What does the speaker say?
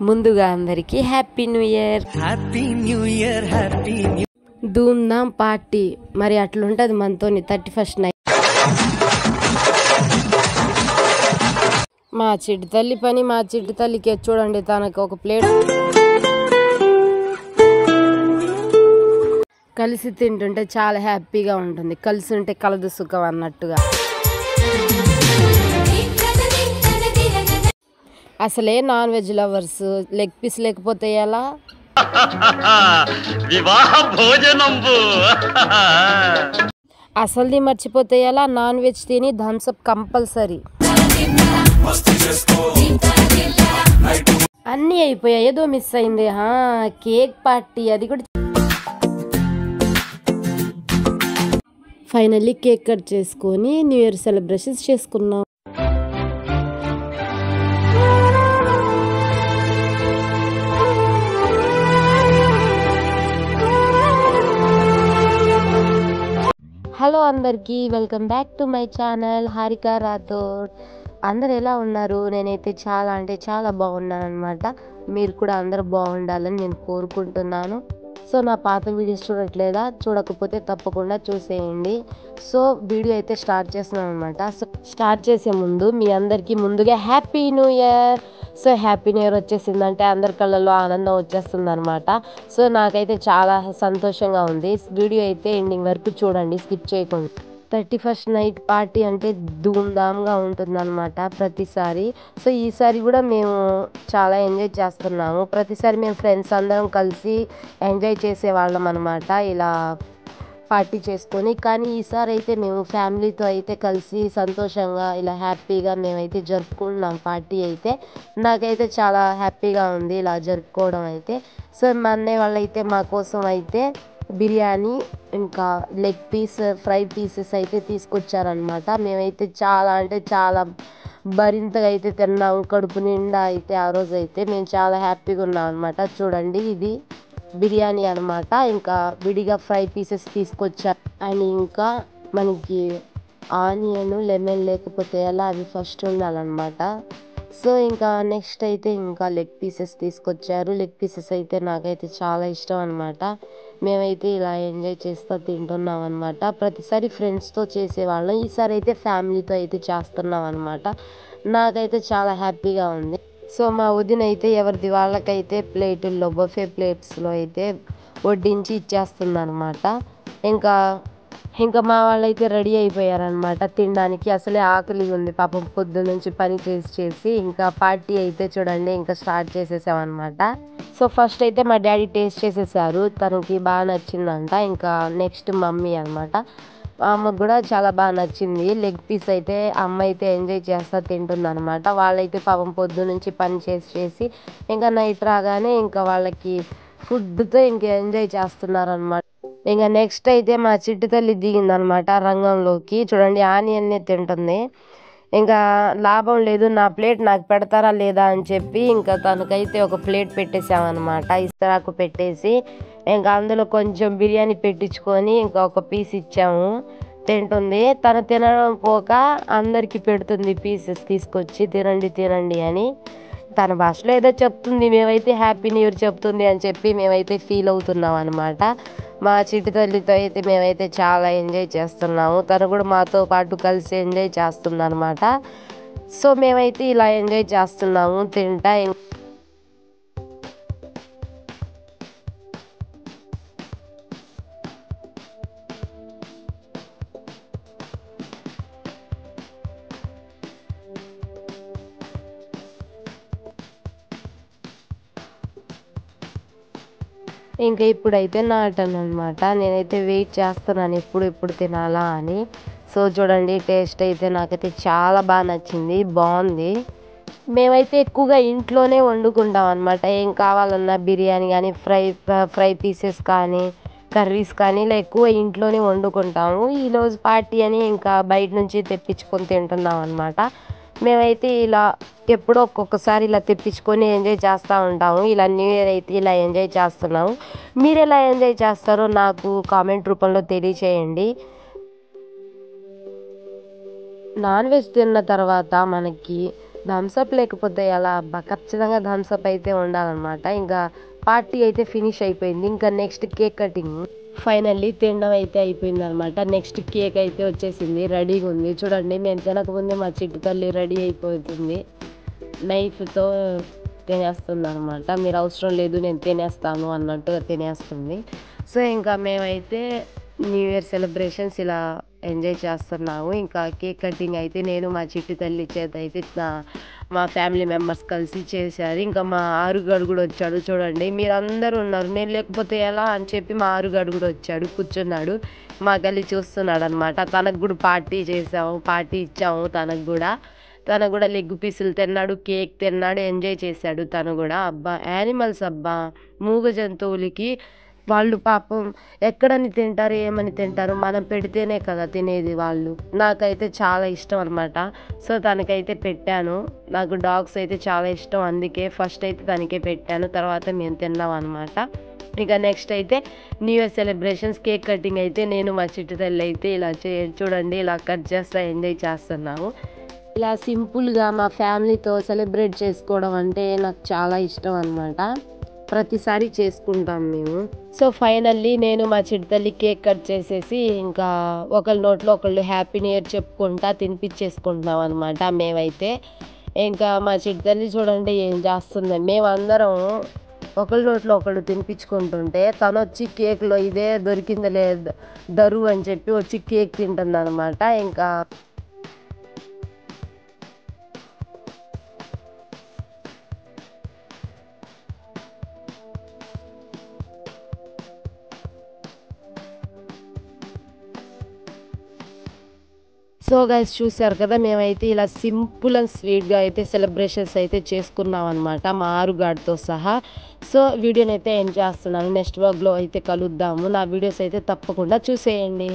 ముందుగా అందరికీ happy new year. Happy new year, happy new. Dhoom Dham party మరి అట్లుంటది మనతోని 31st నైట్. మా చిట్టి తల్లి పని మా చిట్టి తల్లికి చూడండి, తనకు ఒక ప్లేట్ కలిసి తింటుంటే చాలా హ్యాపీగా ఉంటుంది. కలిసి ఉంటే కలదు సుఖం అన్నట్టుగా. అసలే non veg lovers leg piece లేకపోతే ఎలా? వివాహ భోజనంబు అసలుది మర్చిపోతే ఎలా? నాన్ వెజ్ తిని థమ్స్అప్ కంపల్సరీ. అన్నీ అయిపోయాయి, ఏదో మిస్ అయింది. కేక్ పార్టీ అది కూడా. ఫైనల్లీ కేక్ కట్ చేసుకొని న్యూ ఇయర్ సెలబ్రేషన్స్ చేసుకున్నాం. హలో అందరికీ, welcome back to my channel Harika Rathod. అందరు ఎలా ఉన్నారు? నేనైతే చాలా అంటే చాలా బాగున్నాను అనమాట. మీరు కూడా అందరూ బాగుండాలని నేను కోరుకుంటున్నాను. సో నా పాత వీడియోస్ చూడట్లేదా? చూడకపోతే తప్పకుండా చూసేయండి. సో వీడియో అయితే స్టార్ట్ చేస్తున్నాను అనమాట. సో స్టార్ట్ చేసే ముందు మీ అందరికీ ముందుగా happy new year. So happy new year వచ్చేసిందంటే అందరి కళ్ళల్లో ఆనందం వచ్చేస్తుంది అనమాట. సో నాకైతే చాలా సంతోషంగా ఉంది. వీడియో అయితే ఎండింగ్ వరకు చూడండి, స్కిప్ చేయకుండా. 31st నైట్ పార్టీ అంటే ధూమ్ధామ్గా ఉంటుందన్నమాట ప్రతిసారి. సో ఈసారి కూడా మేము చాలా ఎంజాయ్ చేస్తున్నాము. ప్రతిసారి మేము ఫ్రెండ్స్ అందరం కలిసి ఎంజాయ్ చేసేవాళ్ళం అనమాట ఇలా పార్టీ చేసుకొని. కానీ ఈసారి అయితే మేము ఫ్యామిలీతో అయితే కలిసి సంతోషంగా ఇలా హ్యాపీగా మేమైతే జరుపుకుంటున్నాం పార్టీ అయితే. నాకైతే చాలా హ్యాపీగా ఉంది ఇలా జరుపుకోవడం అయితే. సో మా అన్నయ్య వాళ్ళు అయితే మా కోసం అయితే బిర్యానీ ఇంకా లెగ్ పీస్ ఫ్రై పీసెస్ అయితే తీసుకొచ్చారనమాట. మేమైతే చాలా అంటే చాలా మరింతగా అయితే తిన్నాము, కడుపు నిండా అయితే. ఆ రోజు అయితే మేము చాలా హ్యాపీగా ఉన్నాం అనమాట. చూడండి, ఇది బిర్యానీ అనమాట. ఇంకా విడిగా ఫ్రై పీసెస్ తీసుకొచ్చారు. అండ్ ఇంకా మనకి ఆనియన్ లెమన్ లేకపోతే ఎలా, అవి ఫస్ట్ ఉండాలన్నమాట. సో ఇంకా నెక్స్ట్ అయితే ఇంకా లెగ్ పీసెస్ తీసుకొచ్చారు. లెగ్ పీసెస్ అయితే నాకైతే చాలా ఇష్టం అనమాట. మేమైతే ఇలా ఎంజాయ్ చేస్తూ తింటున్నాం అనమాట. ప్రతిసారి ఫ్రెండ్స్తో చేసేవాళ్ళం, ఈసారి అయితే ఫ్యామిలీతో అయితే చేస్తున్నాం అనమాట. నాకైతే చాలా హ్యాపీగా ఉంది. సో మా వదిన అయితే ఎవరిది వాళ్ళకైతే ప్లేటుల్లో బఫే ప్లేట్స్లో అయితే వడ్డించి ఇచ్చేస్తుంది అనమాట. ఇంకా మా వాళ్ళైతే రెడీ అయిపోయారనమాట తినడానికి. అసలే ఆకలి ఉంది పాపం, పొద్దు నుంచి పని చేసి. ఇంకా పార్టీ అయితే చూడండి ఇంకా స్టార్ట్ చేసేసామన్నమాట. సో ఫస్ట్ అయితే మా డాడీ టేస్ట్ చేసేసారు, తనకి బాగా నచ్చిందంట. ఇంకా నెక్స్ట్ మమ్మీ అనమాట, అమ్మకు కూడా చాలా బాగా నచ్చింది. లెగ్ పీస్ అయితే అమ్మ అయితే ఎంజాయ్ చేస్తా తింటుంది అనమాట. వాళ్ళైతే పాపం పొద్దు నుంచి పని చేసి ఇంకా నైట్ రాగానే ఇంకా వాళ్ళకి ఫుడ్తో ఇంకా ఎంజాయ్ చేస్తున్నారు అనమాట. ఇంకా నెక్స్ట్ అయితే మా చిట్టి తల్లి దిగిందనమాట రంగంలోకి. చూడండి, ఆనియన్నే తింటుంది. ఇంకా లాభం లేదు, నా ప్లేట్ నాకు పెడతారా లేదా అని చెప్పి ఇంకా తనకైతే ఒక ప్లేట్ పెట్టేసామన్నమాట. ఇస్తరాకు పెట్టేసి ఇంకా అందులో కొంచెం బిర్యానీ పెట్టించుకొని ఇంకా ఒక పీస్ ఇచ్చాము, తింటుంది. తను తినడం పోక అందరికీ పెడుతుంది పీసెస్ తీసుకొచ్చి, తినండి అని. తన భాషలో ఏదో చెప్తుంది, మేమైతే హ్యాపీ న్యూ ఇయర్ చెప్తుంది అని చెప్పి మేమైతే ఫీల్ అవుతున్నాం అనమాట. మా చిట్టి తల్లితో అయితే మేమైతే చాలా ఎంజాయ్ చేస్తున్నాము. తను కూడా మాతో పాటు కలిసి ఎంజాయ్ చేస్తుంది అనమాట. సో మేమైతే ఇలా ఎంజాయ్ చేస్తున్నాము తింటా. ఇంకా ఇప్పుడైతే నా టర్న్ అనమాట. నేనైతే వెయిట్ చేస్తున్నాను ఎప్పుడు తినాలా అని. సో చూడండి, టేస్ట్ అయితే నాకైతే చాలా బాగా నచ్చింది, బాగుంది. మేమైతే ఎక్కువగా ఇంట్లోనే వండుకుంటాం అనమాట. ఏం కావాలన్నా బిర్యానీ కానీ ఫ్రై పీసెస్ కానీ కర్రీస్ కానీ ఇలా ఎక్కువ ఇంట్లోనే వండుకుంటాము. ఈరోజు పార్టీ అని ఇంకా బయట నుంచి తెప్పించుకొని తింటున్నాం అనమాట. మేమైతే ఇలా ఎప్పుడో ఒక్కొక్కసారి ఇలా తెప్పించుకొని ఎంజాయ్ చేస్తూ ఉంటాము. ఇలా న్యూ ఇయర్ అయితే ఇలా ఎంజాయ్ చేస్తున్నాము. మీరు ఎలా ఎంజాయ్ చేస్తారో నాకు కామెంట్ రూపంలో తెలియచేయండి. నాన్ వెజ్ తిన్న తర్వాత మనకి థమ్సప్ లేకపోతే ఎలా అబ్బా! ఖచ్చితంగా థమ్సప్ అయితే ఉండాలనమాట. ఇంకా పార్టీ అయితే ఫినిష్ అయిపోయింది. ఇంకా నెక్స్ట్ కేక్ కటింగ్. ఫైనల్లీ తినడం అయితే అయిపోయిందనమాట. నెక్స్ట్ కేక్ అయితే వచ్చేసింది. రెడీగుంది. చూడండి నేను తినకముందే మా చిట్టి తల్లి రెడీ అయిపోతుంది. నైఫ్‌తో తినేస్తుందనమాట. మీరు అవసరం లేదు నేను తినేస్తాను అన్నట్టుగా తినేస్తుంది. సో, ఇంకా మేమైతే న్యూ ఇయర్ సెలబ్రేషన్స్ ఇలా ఎంజాయ్ చేస్తున్నాము. ఇంకా కేక్ కటింగ్ అయితే నేను మా చిట్టి తల్లి చేత అయితే మా ఫ్యామిలీ మెంబర్స్ కలిసి చేశారు. ఇంకా మా ఆరుగాడు కూడా వచ్చాడు చూడండి. మీరందరూ ఉన్నారు. నేను లేకపోతే ఎలా అని చెప్పి మా ఆరుగాడు కూడా వచ్చాడు. కూర్చున్నాడు. మాకెళ్ళి చూస్తున్నాడనమాట. తనకు కూడా పార్టీ చేసాము. పార్టీ ఇచ్చాము తనకు కూడా. తను కూడా లెగ్ పీసులు తిన్నాడు. కేక్ తిన్నాడు. ఎంజాయ్ చేశాడు తను కూడా. అబ్బా! యానిమల్స్ అబ్బా! మూగ జంతువులకి వాళ్ళు పాపం ఎక్కడని తింటారు, ఏమని తింటారు? మనం పెడితేనే కదా తినేది వాళ్ళు. నాకైతే చాలా ఇష్టం అనమాట. సో, తనకైతే పెట్టాను. నాకు డాగ్స్ అయితే చాలా ఇష్టం. అందుకే ఫస్ట్ అయితే తనకే పెట్టాను. తర్వాత మేము తిన్నాం అనమాట. ఇక నెక్స్ట్ అయితే new year celebrations cake cutting అయితే నేను మా చిట్టి తల్లి అయితే ఇలా చూడండి ఇలా కట్ చేస్తా ఎంజాయ్ చేస్తున్నాము. ఇలా సింపుల్‌గా మా ఫ్యామిలీతో సెలబ్రేట్ చేసుకోవడం అంటే నాకు చాలా ఇష్టం అనమాట. ప్రతిసారి చేసుకుంటాం మేము. సో, ఫైనల్లీ నేను మా చిట్టి తల్లి కేక్ కట్ చేసేసి ఇంకా ఒకళ్ళ నోట్లో ఒకళ్ళు హ్యాపీ న్యూ ఇయర్ చెప్పుకుంటా తినిపించేసుకుంటున్నాం అనమాట మేమైతే. ఇంకా మా చిట్టి తల్లి చూడండి ఏం చేస్తుంది. మేమందరం ఒకళ్ళ నోట్లో ఒకళ్ళు తినిపించుకుంటుంటే తనొచ్చి కేక్‌లో ఇదే దొరికిందిలే దరువు అని చెప్పి వచ్చి కేక్ తింటుందనమాట. ఇంకా సో గైస్ చూసారు కదా! మేమైతే ఇలా సింపుల్ అండ్ స్వీట్‌గా అయితే సెలబ్రేషన్స్ అయితే చేసుకున్నాం అనమాట. మా ఆరుగాడితో సహా. సో, వీడియోనైతే ఎండ్ చేస్తున్నాను. నెక్స్ట్ వ్లాగ్‌లో అయితే కలుద్దాము. నా వీడియోస్ అయితే తప్పకుండా చూసేయండి.